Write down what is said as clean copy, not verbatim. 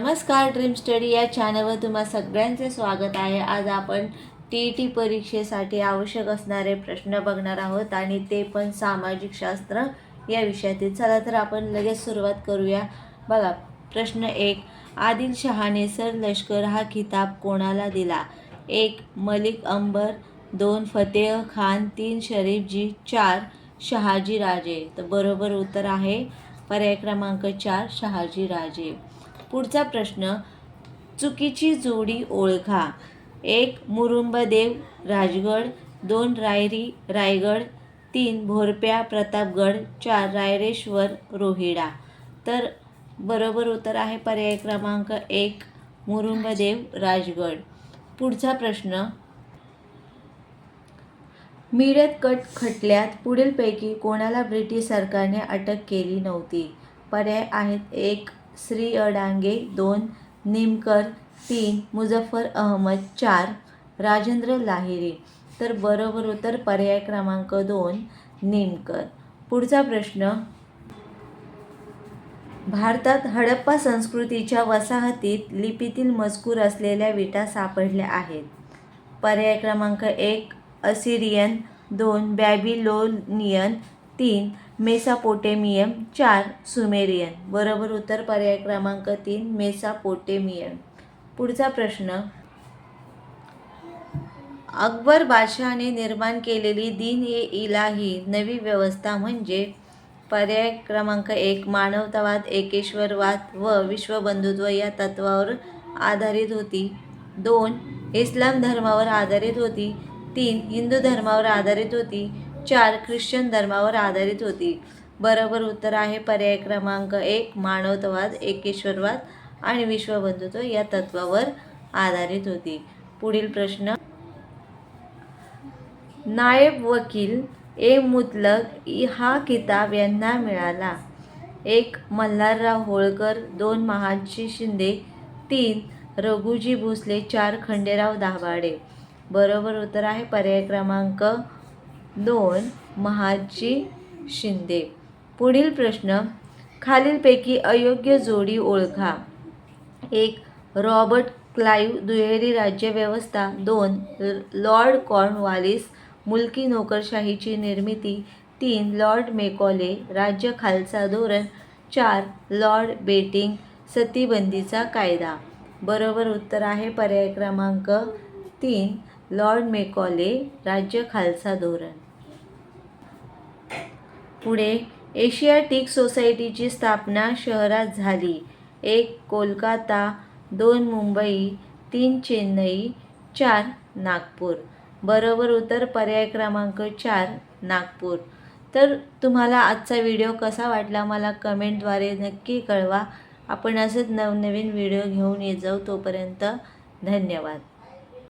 नमस्कार, dream study या चॅनलवर तुम्हा सगळ्यांचे स्वागत आहे। आज आपण TET परीक्षेसाठी आवश्यक असणारे प्रश्न बघणार आहोत आणि ते पण सामाजिक शास्त्र या विषयातील। चला तर आपण लगेच सुरुवात करूया। बघा, प्रश्न 1, आदिलशहाने सर लष्कर हा खिताब कोणाला दिला? 1 मलिक अंबर, 2 फतेह खान, 3 शरीफ जी, 4 शहाजी राजे। तर बरोबर उत्तर आहे पर्याय क्रमांक 4 शहाजी राजे। पुढचा प्रश्न, चुकीची जोडी ओळखा। 1 मुरुंबदेव राजगड, 2 रायरी रायगड, 3 भोरप्या प्रतापगड, 4 रायरेश्वर रोहिडा। तर बरोबर उत्तर आहे पर्याय क्रमांक 1 मुरुंबदेव राजगड। पुढचा प्रश्न, मिळकत खटल्यात पुढीलपैकी कोणाला ब्रिटिश सरकारने अटक केली नव्हती? पर्याय आहेत 1 श्री डांगे, 2 निमकर, 3 मुझफ्फर अहमद, 4 राजेंद्र लाहिरी। तर बरोबर उत्तर पर्याय क्रमांक 2 निमकर। पुढचा प्रश्न, भारतात हडप्पा संस्कृतीच्या वसाहतीत लिपीतील मजकूर असलेल्या विटा सापडल्या आहेत। पर्याय क्रमांक 1 असिरियन, 2 बॅबिलोनियन, 3 मेसोपोटेमियन, 4 सुमेरियन। बरोबर उत्तर पर्याय क्रमांक 3 मेसोपोटेमियन। पुढचा प्रश्न, अकबर बादशहाने निर्माण केलेली दीन-ए-इलाही नवी व्यवस्था म्हणजे? पर्याय क्रमांक 1 मानवतावाद, एकेश्वरवाद व विश्वबंधुत्व या तत्वावर आधारित होती, 2 इस्लाम धर्मावर आधारित होती, 3 हिंदू धर्मावर आधारित होती, 4 ख्रिश्चन धर्मावर आधारित होती। बरोबर उत्तर आहे पर्याय क्रमांक 1 मानवतावाद, एकेश्वरवाद आणि विश्वबंधुत्व या तत्वावर आधारित होती। पुढील प्रश्न, नायब वकील ए मुतलक हा किताब यांना मिळाला? 1 मल्हारराव होळकर, 2 महादजी शिंदे, 3 रघुजी भोसले, 4 खंडेराव दाभाडे। बरोबर उत्तर आहे पर्याय क्रमांक 2 महादजी शिंदे। पुढील प्रश्न, खालीलपैकी अयोग्य जोडी ओळखा। 1 रॉबर्ट क्लाइव्ह दुहेरी राज्यव्यवस्था, 2 लॉर्ड कॉर्नवालिस मुलकी नोकरशाहीची निर्मिती, 3 लॉर्ड मेकॉले राज्य खालसा धोरण, 4 लॉर्ड बेटिंग सतीबंदीचा कायदा। बरोबर उत्तर आहे पर्याय क्रमांक 3 लॉर्ड मेकॉले राज्य खालसा धोरण। पुढे, एशियाटिक सोसायटीची स्थापना शहरात झाली? 1 कोलकाता, 2 मुंबई, 3 चेन्नई, 4 नागपूर। बरोबर उत्तर पर्याय क्रमांक 4 नागपूर। तर तुम्हाला आजचा व्हिडिओ कसा वाटला मला कमेंटद्वारे नक्की कळवा। आपण असेच नवनवीन व्हिडिओ घेऊन येत जाऊ। तोपर्यंत धन्यवाद।